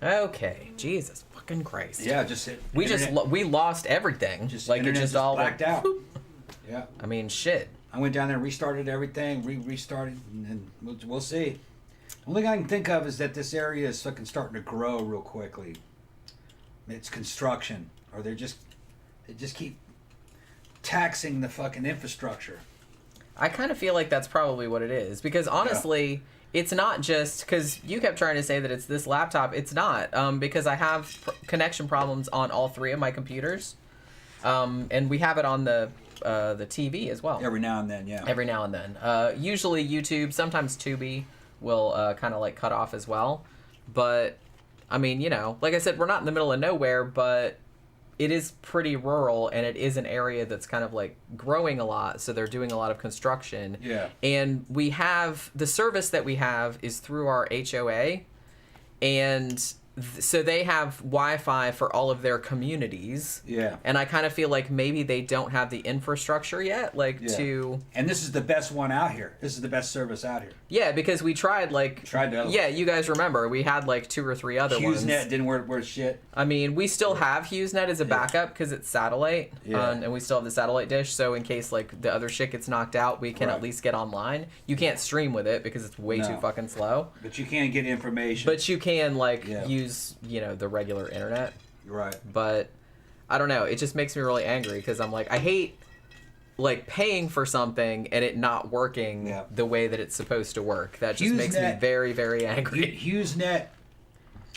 Okay, Jesus fucking Christ. Yeah, just hit. We lost everything. Just like it just all blacked out. Yeah. I mean, shit. I went down there, restarted everything, restarted, and we'll see. Only thing I can think of is that this area is fucking starting to grow real quickly. It's construction, or they just keep taxing the fucking infrastructure. I kind of feel like that's probably what it is, because honestly, it's not just because you kept trying to say that it's this laptop. It's not, because I have connection problems on all three of my computers, and we have it on the TV as well. Every now and then, yeah. Every now and then. Usually YouTube, sometimes Tubi will kind of like cut off as well. But, I mean, you know, like I said, we're not in the middle of nowhere, but it is pretty rural, and it is an area that's kind of like growing a lot, so they're doing a lot of construction. Yeah. And we have, the service that we have is through our HOA, and so they have Wi-Fi for all of their communities. Yeah. And I kind of feel like maybe they don't have the infrastructure yet, to... And this is the best one out here. This is the best service out here. Yeah, because we tried to. Yeah, you guys remember, we had like 2 or 3 other ones. HughesNet didn't work shit. I mean, we still have HughesNet as a backup because it's satellite, and we still have the satellite dish, so in case like the other shit gets knocked out, we can at least get online. You can't stream with it because it's way too fucking slow. But you can get information. But you can use, you know, the regular internet. Right. But I don't know, it just makes me really angry because I'm like, I hate like paying for something and it not working the way that it's supposed to work. That just makes me very, very angry. HughesNet,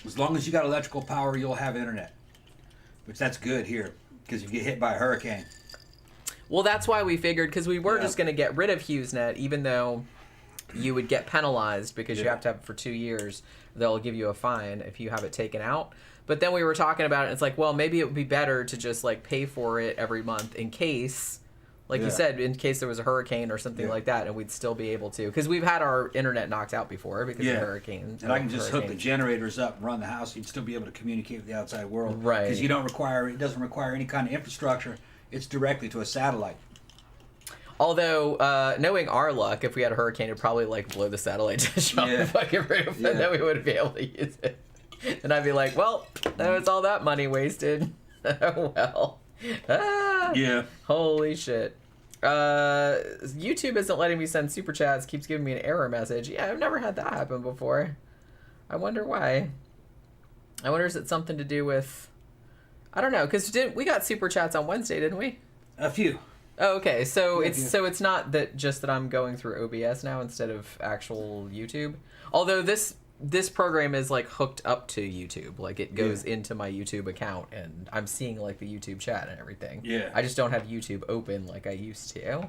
as long as you got electrical power, you'll have internet. Which that's good here, because if you get hit by a hurricane. Well, that's why we figured, because we were just going to get rid of HughesNet, even though you would get penalized because you have to have it for 2 years. They'll give you a fine if you have it taken out. But then we were talking about it, and it's like, well, maybe it would be better to just like pay for it every month in case, like you said, in case there was a hurricane or something like that, and we'd still be able to. Because we've had our internet knocked out before because of hurricanes. And I can just hook the generators up and run the house. You'd still be able to communicate with the outside world. Right. Because it doesn't require any kind of infrastructure. It's directly to a satellite. Although, knowing our luck, if we had a hurricane, it'd probably like blow the satellite dish off the fucking roof, and then we wouldn't be able to use it. And I'd be like, well, that was all that money wasted. Oh, well. Yeah. Holy shit. YouTube isn't letting me send super chats, keeps giving me an error message. Yeah, I've never had that happen before. I wonder why. I wonder, is it something to do with... I don't know, because we got super chats on Wednesday, didn't we? A few. Oh, okay. So it's not that I'm going through OBS now instead of actual YouTube. Although this program is like hooked up to YouTube, like it goes into my YouTube account, and I'm seeing like the YouTube chat and everything. Yeah. I just don't have YouTube open like I used to.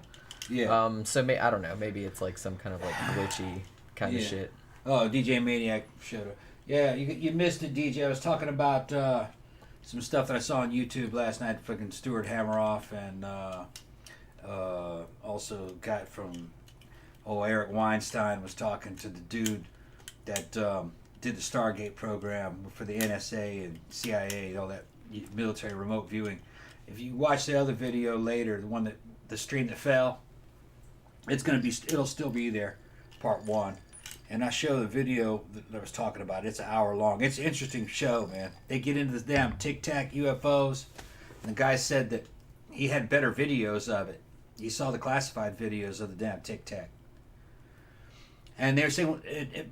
Yeah. So I don't know. Maybe it's like some kind of like glitchy kind of shit. Oh, DJ Maniac showed up. Yeah, you missed it, DJ. I was talking about some stuff that I saw on YouTube last night. Fucking Stuart Hammeroff and. Also got from Eric Weinstein was talking to the dude that did the Stargate program for the NSA and CIA, all that military remote viewing. If you watch the other video later, the stream that fell, it'll still be there, part 1. And I show the video that I was talking about. It's an hour long. It's an interesting show, man. They get into the damn Tic Tac UFOs, and the guy said that he had better videos of it. He saw the classified videos of the damn Tic Tac. And they were saying,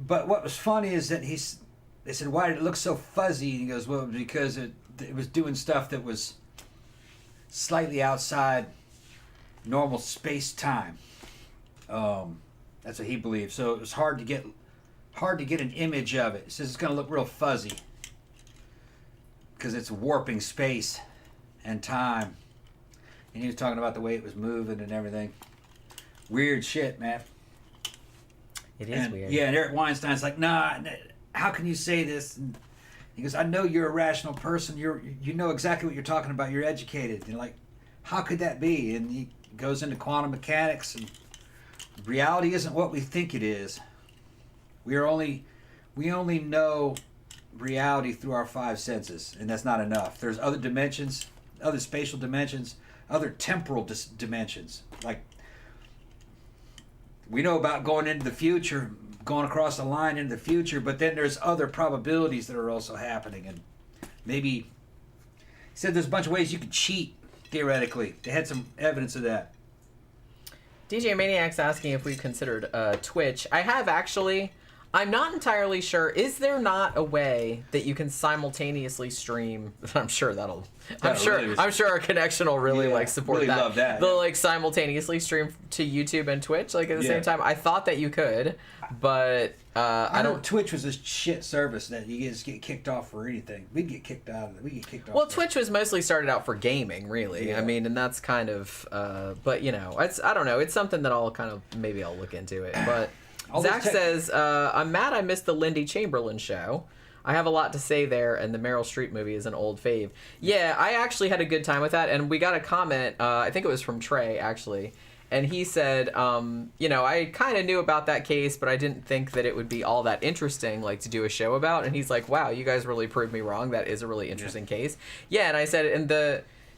but what was funny is that they said, why did it look so fuzzy? And he goes, well, because it was doing stuff that was slightly outside normal space-time. That's what he believed. So it was hard to get an image of it. He says it's going to look real fuzzy because it's warping space and time. And he was talking about the way it was moving and everything. Weird shit, man. It is weird. Yeah, and Eric Weinstein's like, nah, how can you say this? And he goes, I know you're a rational person. You know exactly what you're talking about. You're educated. And you're like, how could that be? And he goes into quantum mechanics, and reality isn't what we think it is. We only know reality through our 5 senses, and that's not enough. There's other dimensions, other spatial dimensions, other temporal dimensions. Like, we know about going into the future, going across the line in the future, but then there's other probabilities that are also happening, and maybe he said there's a bunch of ways you could cheat theoretically. They had some evidence of that. DJ Maniac's asking if we've considered Twitch. I have actually. I'm not entirely sure. Is there not a way that you can simultaneously stream? I'm sure that'll. I'm sure our connection will really like support really that. Love that. They'll like simultaneously stream to YouTube and Twitch like at the same time. I thought that you could, but I don't. Twitch was a shit service that you just get kicked off for anything. We'd get kicked out of it. We get kicked off. Well, Twitch was mostly started out for gaming, really. Yeah. I mean, and that's kind of. But you know, I don't know. It's something that I'll kind of maybe I'll look into it, but. Zach says, I'm mad I missed the Lindy Chamberlain show. I have a lot to say there, and the Meryl Streep movie is an old fave. Yeah, I actually had a good time with that, and we got a comment, I think it was from Trey, actually, and he said, you know, I kind of knew about that case, but I didn't think that it would be all that interesting, like, to do a show about, and he's like, wow, you guys really proved me wrong. That is a really interesting case. Yeah, and I said, and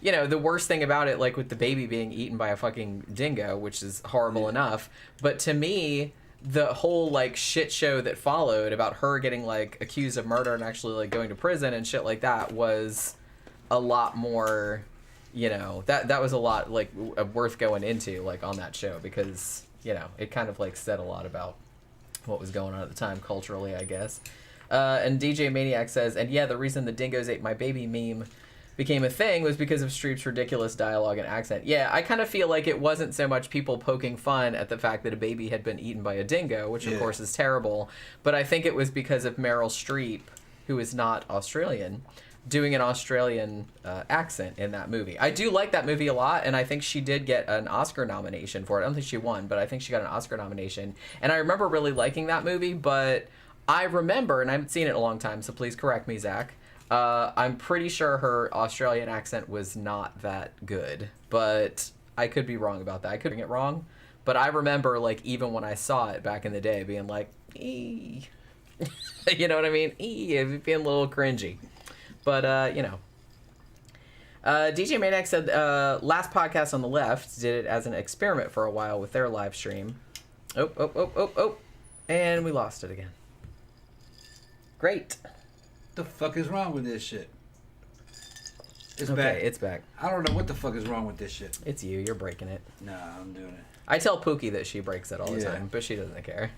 you know, the worst thing about it, like, with the baby being eaten by a fucking dingo, which is horrible enough, but to me... the whole like shit show that followed about her getting like accused of murder and actually like going to prison and shit like that was a lot more, you know, that was a lot like worth going into like on that show because, you know, it kind of like said a lot about what was going on at the time culturally, I guess. And DJ Maniac says, and yeah, the reason the dingoes ate my baby meme became a thing was because of Streep's ridiculous dialogue and accent. Yeah, I kind of feel like it wasn't so much people poking fun at the fact that a baby had been eaten by a dingo, which of course is terrible, but I think it was because of Meryl Streep, who is not Australian, doing an Australian accent in that movie. I do like that movie a lot, and I think she did get an Oscar nomination for it. I don't think she won, but I think she got an Oscar nomination. And I remember really liking that movie, but I remember, and I haven't seen it in a long time, so please correct me, Zach, I'm pretty sure her Australian accent was not that good, but I could be wrong about that. I could get it wrong, but I remember, like, even when I saw it back in the day, being like, eee. You know what I mean? Eee, being a little cringy. But, you know. DJ Maniac said, last podcast on the left did it as an experiment for a while with their live stream. Oh. And we lost it again. Great. The fuck is wrong with this shit? It's okay, back. It's back. I don't know what the fuck is wrong with this shit. It's you. You're breaking it. Nah, I'm doing it. I tell Pookie that she breaks it all the time, but she doesn't care.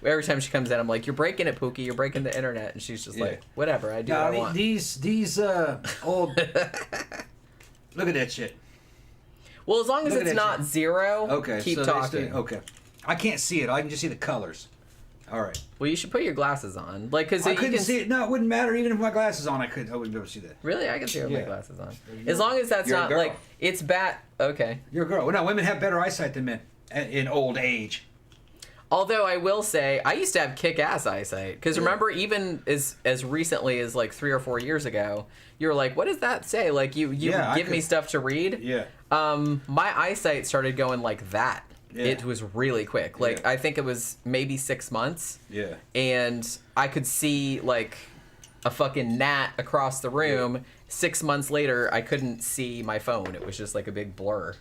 Every time she comes in, I'm like, "You're breaking it, Pookie. You're breaking the internet," and she's just like, "Whatever. I do what I want." These old. Look at that shit. Well, as long as it's not zero, keep talking. Okay. I can't see it. I can just see the colors. All right. Well, you should put your glasses on, like, because I couldn't see it. No, it wouldn't matter. Even if my glasses on, I wouldn't be able to see that. Really, I can see with my glasses on. As long as that's not like it's bad. Okay. You're a girl. Well, no, women have better eyesight than men in old age. Although I will say, I used to have kick-ass eyesight. Because remember, even as recently as like 3 or 4 years ago, you were like, "What does that say?" Like you would give me stuff to read. Yeah. My eyesight started going like that. Yeah. It was really quick. Like, I think it was maybe 6 months. Yeah. And I could see, like, a fucking gnat across the room. 6 months later, I couldn't see my phone. It was just, like, a big blur.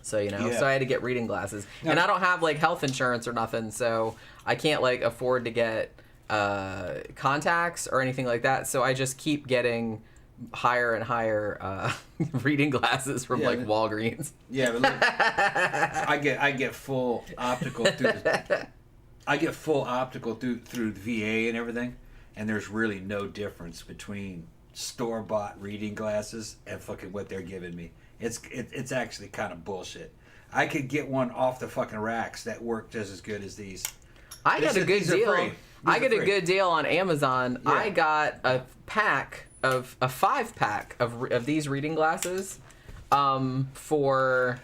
So, you know, so I had to get reading glasses. No. And I don't have, like, health insurance or nothing, so I can't, like, afford to get contacts or anything like that. So I just keep getting higher and higher reading glasses from like Walgreens. Yeah, but look, I get full optical through through the VA and everything, and there's really no difference between store-bought reading glasses and fucking what they're giving me. It's actually kind of bullshit. I could get one off the fucking racks that work just as good as these. I got a good deal. I get a good deal on Amazon. Yeah. I got a 5-pack of these reading glasses for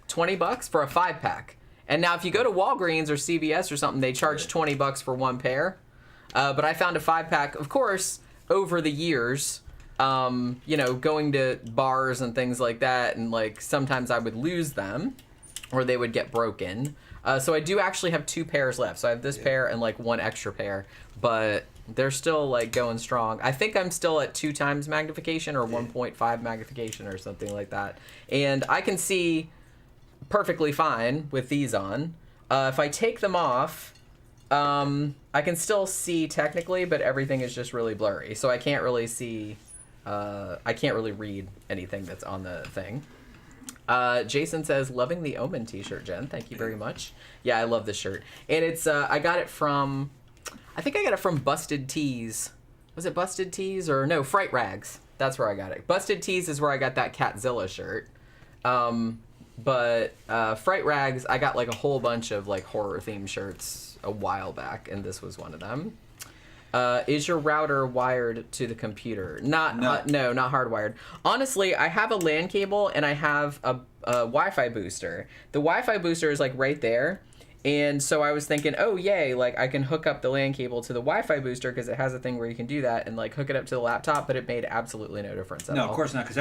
$20 for a 5-pack. And now if you go to Walgreens or CVS or something, they charge $20 for one pair. But I found a 5-pack, of course, over the years, you know, going to bars and things like that, and like sometimes I would lose them or they would get broken. So I do actually have 2 pairs left. So I have this pair and like 1 extra pair, but they're still like going strong. I think I'm still at 2 times magnification or 1.5 magnification or something like that. And I can see perfectly fine with these on. If I take them off, I can still see technically, but everything is just really blurry, so I can't really see. I can't really read anything that's on the thing. Jason says, loving the Omen t-shirt, Jen. Thank you very much. Yeah, I love this shirt. And it's, I got it from, I think I got it from Busted Tees. Was it Busted Tees or no, Fright Rags. That's where I got it. Busted Tees is where I got that Catzilla shirt. But Fright Rags, I got like a whole bunch of like horror themed shirts a while back, and this was one of them. Is your router wired to the computer? No, not hardwired. Honestly, I have a LAN cable and I have a Wi-Fi booster. The Wi-Fi booster is like right there. And so I was thinking, oh yay, like I can hook up the LAN cable to the Wi-Fi booster because it has a thing where you can do that and like hook it up to the laptop, but it made absolutely no difference at all. No, of course not, because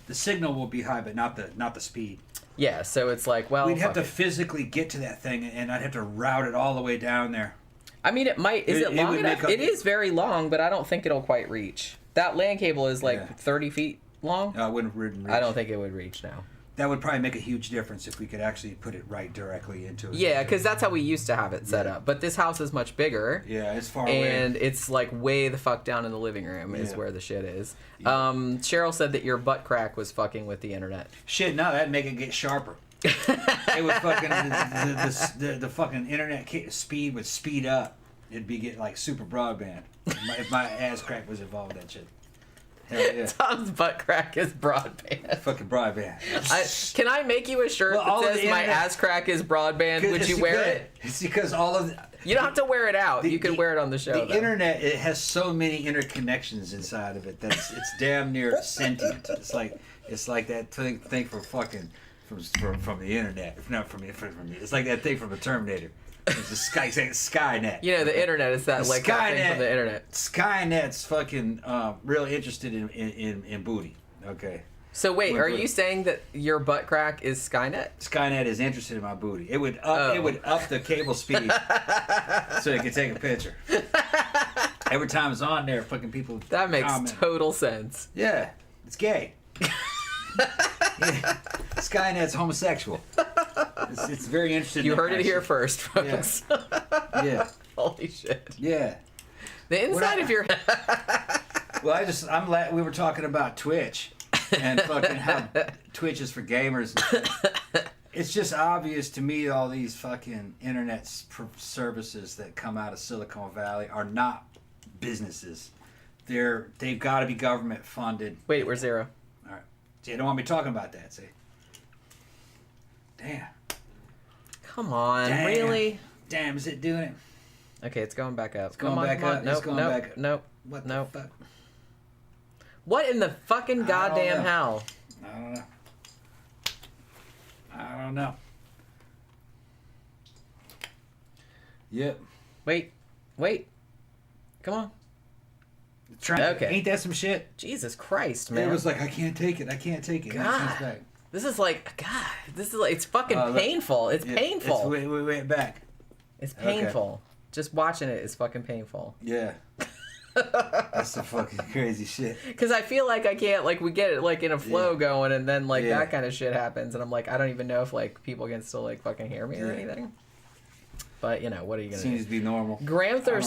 the signal will be high, but not the speed. Yeah, so it's like, well, we'd have to physically get to that thing, and I'd have to route it all the way down there. I mean, it might. Is it long enough? It is very long, but I don't think it'll quite reach. That LAN cable is like 30 feet long. No, it wouldn't reach. I don't think it would reach now. That would probably make a huge difference if we could actually put it right directly into it. Yeah, because that's how we used to have it set up. But this house is much bigger. Yeah, it's far away. And it's like way the fuck down in the living room is where the shit is. Yeah. Cheryl said that your butt crack was fucking with the internet. Shit, no, that'd make it get sharper. It would fucking the fucking internet speed would speed up. It'd be get like super broadband. If my ass crack was involved in that shit. Hell yeah. Tom's butt crack is broadband. Fucking broadband. Can I make you a shirt that says my ass crack is broadband? Would you wear it? It's because all of you don't have to wear it out. You can wear it on the show. The internet, it has so many interconnections inside of it that it's damn near sentient. It's like that thing from fucking from the internet. If not from it's like that thing from the Terminator. It's the Skynet. You know, the internet is that like that thing from the internet. Skynet's fucking really interested in booty. Okay. So wait, are you saying that your butt crack is Skynet? Skynet is interested in my booty. It would up the cable speed so it could take a picture. Every time it's on there, fucking people. That makes comment. Total sense. Yeah, it's gay. Yeah. Skynet's homosexual. It's very interesting. You heard it here first, folks. Yeah. Holy shit. Yeah. The inside of your. Well, we were talking about Twitch and fucking how Twitch is for gamers. It's just obvious to me all these fucking internet services that come out of Silicon Valley are not businesses. They've got to be government funded. Wait, we're zero. All right. See, you don't want me talking about that, see? Damn. Come on, really? Damn, is it doing it? Okay, it's going back up. It's going back up. Nope, it's going back up. Nope. What the fuck? What in the fucking goddamn hell? I don't know. Yep. Wait. Come on. Okay. Ain't that some shit? Jesus Christ, man. It was like, I can't take it. God. This is like, God, it's fucking painful. It's painful. We went back. It's painful. Okay. Just watching it is fucking painful. Yeah. That's some fucking crazy shit. Because I feel like I can't, like, we get it, like, in a flow going, and then, like, that kind of shit happens, and I'm like, I don't even know if, like, people can still, like, fucking hear me or anything. But, you know, what are you going to do? Seems to be normal. Gramthars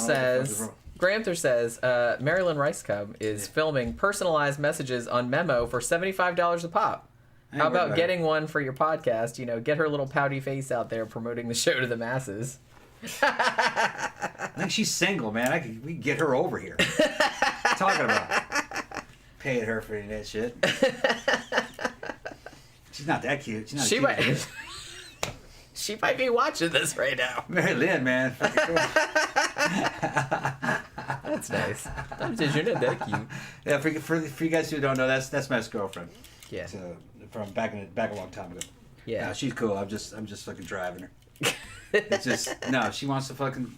says, Marilyn Rice Cub is filming personalized messages on Memo for $75 a pop. How about getting one for your podcast? You know, get her little pouty face out there promoting the show to the masses. I think she's single, man. We can get her over here. Talking about paying her for any of that shit. She's not that cute. She might be watching this right now. Mary Lynn, man. That's nice. You're not that cute. Yeah, for you guys who don't know, that's my ex-girlfriend. Yeah. So, from back a long time ago. Yeah. No, she's cool. I'm just fucking driving her. It's just she wants to fucking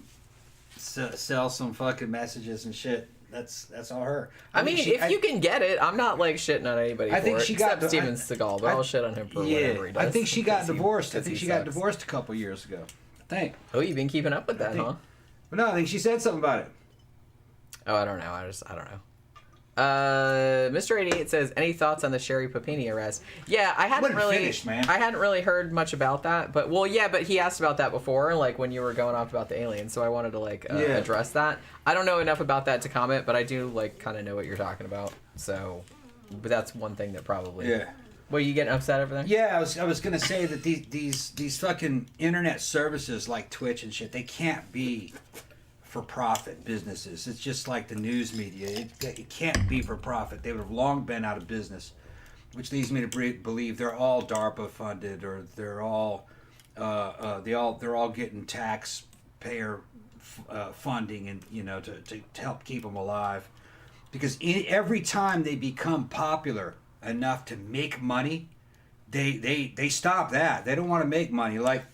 sell some fucking messages and shit. That's all her. I mean, if you can get it, I'm not like shitting on anybody. I think she got Steven Seagal, but I'll shit on him for whatever he does. I think she got divorced. I think she got divorced a couple years ago. I think. Oh, you've been keeping up with that, huh? Well, no, I think she said something about it. Oh, I don't know. I don't know. Mr. 88 says, any thoughts on the Sherry Papini arrest? Yeah, I hadn't really heard much about that, but he asked about that before, like when you were going off about the aliens, so I wanted to address that. I don't know enough about that to comment, but I do kind of know what you're talking about. So, but that's one thing that probably. Yeah. Were you getting upset over that? Yeah, I was gonna say that these fucking internet services like Twitch and shit, they can't be for profit businesses. It's just like the news media. It can't be for profit. They would have long been out of business, which leads me to believe they're all DARPA funded, or they're all getting taxpayer funding, and to help keep them alive. Because every time they become popular enough to make money, they stop that. They don't want to make money. Like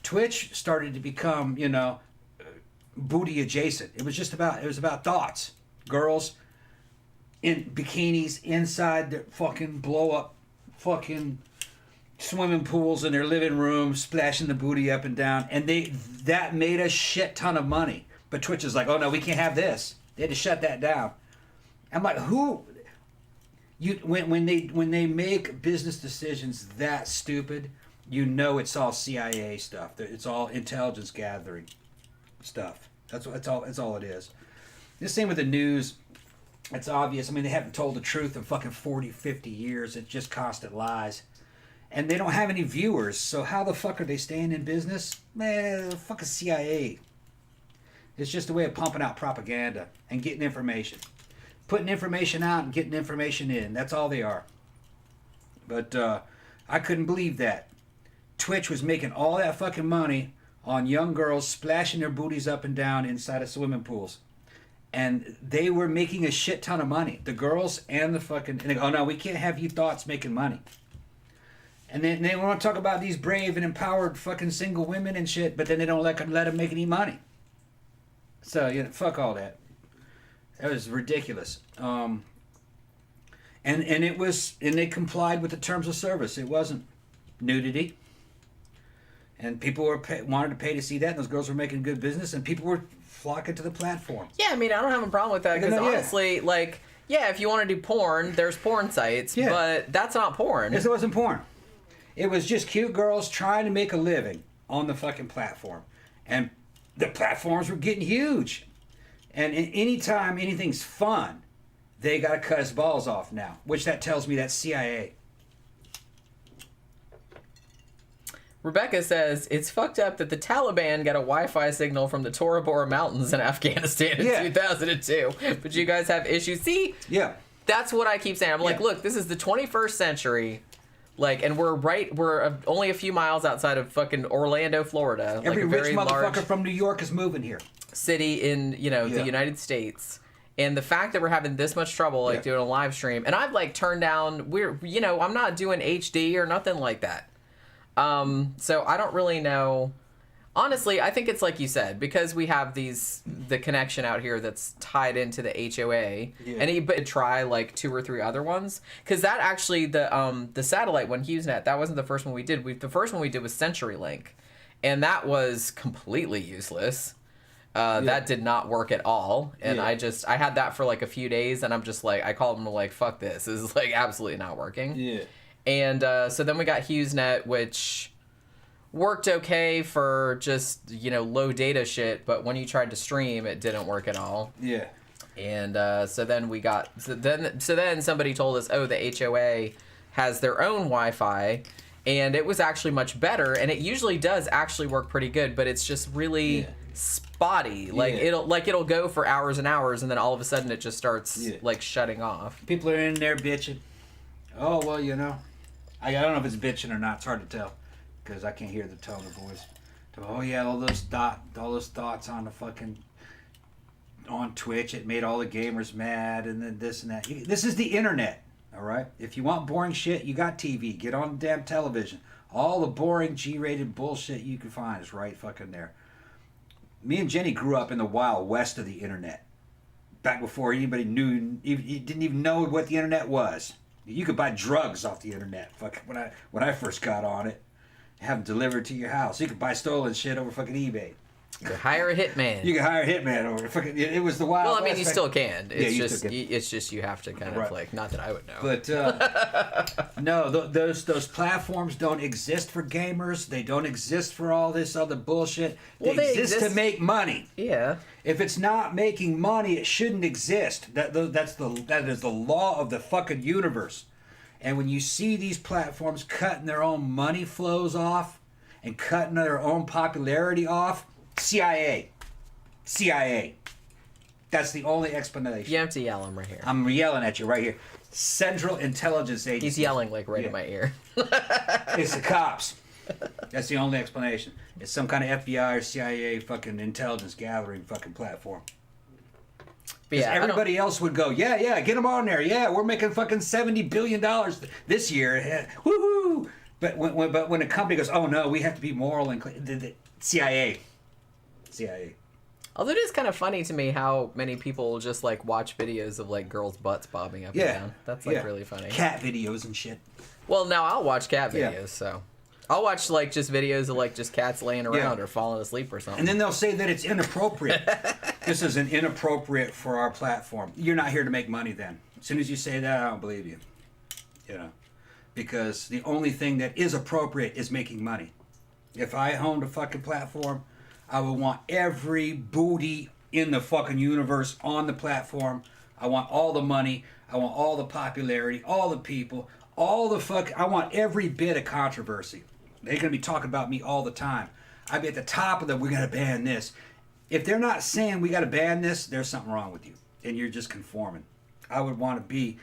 Twitch started to become booty adjacent. It was about thoughts. Girls in bikinis inside their fucking blow up fucking swimming pools in their living room, splashing the booty up and down, and that made a shit ton of money. But Twitch is like, oh no, we can't have this. They had to shut that down. I'm like, when they make business decisions that stupid, it's all CIA stuff. It's all intelligence gathering stuff. That's all it is. The same with the news. It's obvious. I mean, they haven't told the truth in fucking 40, 50 years. It's just constant lies. And they don't have any viewers, so how the fuck are they staying in business? Man, the fucking CIA. It's just a way of pumping out propaganda and getting information. Putting information out and getting information in. That's all they are. But I couldn't believe that. Twitch was making all that fucking money on young girls splashing their booties up and down inside of swimming pools. And they were making a shit ton of money. The girls and the fucking... And they go, oh no, we can't have you thoughts making money. And then they want to talk about these brave and empowered fucking single women and shit, but then they don't let them make any money. So, fuck all that. That was ridiculous. And they complied with the terms of service. It wasn't nudity. And people wanted to pay to see that, and those girls were making good business, and people were flocking to the platform. Yeah, I mean, I don't have a problem with that, because honestly, if you want to do porn, there's porn sites, but that's not porn. It wasn't porn. It was just cute girls trying to make a living on the fucking platform. And the platforms were getting huge. And anytime anything's fun, they got to cut his balls off now, which that tells me that's CIA. Rebecca says, it's fucked up that the Taliban got a Wi-Fi signal from the Tora Bora Mountains in Afghanistan in 2002. But you guys have issues. See? Yeah. That's what I keep saying. I'm like, look, this is the 21st century. And we're only a few miles outside of fucking Orlando, Florida. Every rich very motherfucker from New York is moving here. City in, the United States. And the fact that we're having this much trouble, doing a live stream. And I've, turned down, I'm not doing HD or nothing like that. So I don't really know. Honestly, I think it's like you said, because we have the connection out here that's tied into the HOA, and he try 2 or 3 other ones, because that actually the satellite one, HughesNet, that wasn't the first one we did. The first one we did was CenturyLink, and that was completely useless. That did not work at all, and I had that for a few days, and I'm just I called them fuck this is absolutely not working. Yeah. And so then we got HughesNet, which worked okay for just low data shit, but when you tried to stream, it didn't work at all. Yeah. And so then somebody told us, oh, the HOA has their own Wi-Fi, and it was actually much better, and it usually does actually work pretty good, but it's just really spotty. It'll go for hours and hours, and then all of a sudden it just starts shutting off. People are in there bitching. Oh well, I don't know if it's bitching or not. It's hard to tell because I can't hear the tone of voice. Oh yeah, all those thoughts on the fucking on Twitch. It made all the gamers mad, and then this and that. This is the internet, all right. If you want boring shit, you got TV. Get on the damn television. All the boring G-rated bullshit you can find is right fucking there. Me and Jenny grew up in the wild west of the internet. Back before anybody knew, you didn't even know what the internet was. You could buy drugs off the internet. Fuck, when I first got on it, have them delivered to your house. You could buy stolen shit over fucking eBay. You could hire a hitman. You can hire a hitman over it. It was the Wild Well, I mean, West. you still can. It's you just still can. it's just you have to kind of like, not that I would know. But no, those platforms don't exist for gamers. They don't exist for all this other bullshit. They exist to make money. Yeah. If it's not making money, it shouldn't exist. That is the law of the fucking universe. And when you see these platforms cutting their own money flows off and cutting their own popularity off, CIA. That's the only explanation. You have to yell him right here. I'm yelling at you right here. Central Intelligence Agency. He's yelling like right in my ear. It's the cops. That's the only explanation. It's some kind of FBI or CIA fucking intelligence gathering fucking platform. Because everybody else would go, yeah, get them on there. Yeah, we're making fucking $70 billion this year. Woohoo! But when a company goes, oh no, we have to be moral and clean. The CIA. Although it is kind of funny to me how many people just like watch videos of like girls' butts bobbing up and down. That's like really funny. Cat videos and shit. Well, now I'll watch cat videos, so I'll watch like just videos of like just cats laying around or falling asleep or something. And then they'll say that it's inappropriate. This is inappropriate for our platform. You're not here to make money then. As soon as you say that, I don't believe you. You know, because the only thing that is appropriate is making money. If I owned a fucking platform, I would want every booty in the fucking universe on the platform. I want all the money. I want all the popularity, all the people, I want every bit of controversy. They're going to be talking about me all the time. I'd be at the top of the, we got to ban this. If they're not saying we got to ban this, there's something wrong with you. And you're just conforming. I would want to be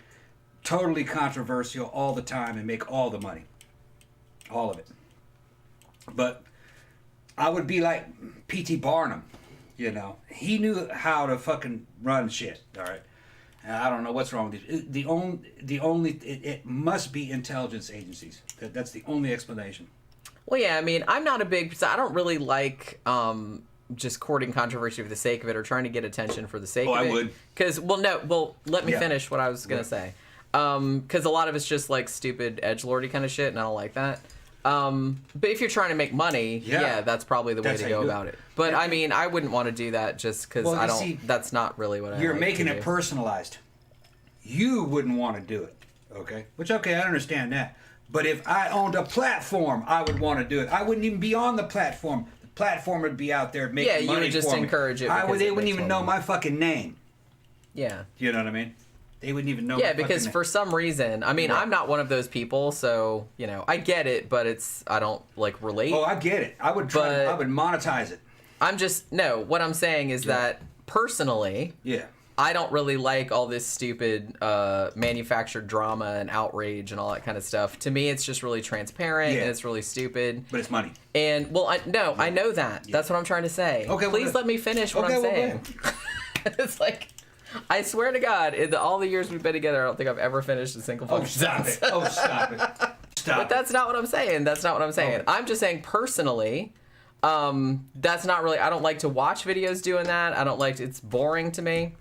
totally controversial all the time and make all the money. All of it. But I would be like P.T. Barnum, you know. He knew how to fucking run shit, all right? And I don't know what's wrong with these. It must be intelligence agencies. That's the only explanation. Well, yeah, I mean, I'm not a big... I don't really like just courting controversy for the sake of it or trying to get attention for the sake of it. I would. Because, let me finish what I was going to say. Because a lot of it's just like stupid edgelordy kind of shit, and I don't like that. But if you're trying to make money, that's probably the way to go about it. But I mean, I wouldn't want to do that just because that's not really what I You're like making to it do. Personalized. You wouldn't want to do it, okay? Which, okay, I understand that. But if I owned a platform, I would want to do it. I wouldn't even be on the platform. The platform would be out there making money for me. Yeah, you would just encourage it. They wouldn't even know my fucking name. Yeah. You know what I mean? They wouldn't even know. Yeah, because for some reason, I mean, I'm not one of those people, so you know, I get it, but I don't like relate. Oh, I get it. I would monetize it. What I'm saying is that personally, I don't really like all this stupid manufactured drama and outrage and all that kind of stuff. To me, it's just really transparent and it's really stupid. But it's money. And I know that. Yeah. That's what I'm trying to say. Okay, please let me finish what I'm saying. It's like, I swear to God, in all the years we've been together, I don't think I've ever finished a single fucking sentence. Stop it. But that's not what I'm saying. Oh. I'm just saying personally, that's not really, I don't like to watch videos doing that. It's boring to me.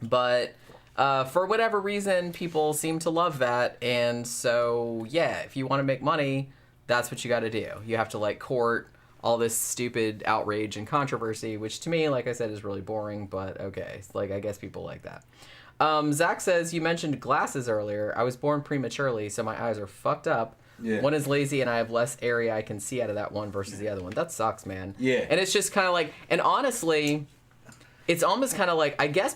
But for whatever reason, people seem to love that. And so, if you want to make money, that's what you got to do. You have to like court all this stupid outrage and controversy, which to me, like I said, is really boring, but okay. Like, I guess people like that. Zach says, you mentioned glasses earlier. I was born prematurely, so my eyes are fucked up. Yeah. One is lazy, and I have less area I can see out of that one versus the other one. That sucks, man. Yeah. And it's just kind of like, and honestly, it's almost kind of like, I guess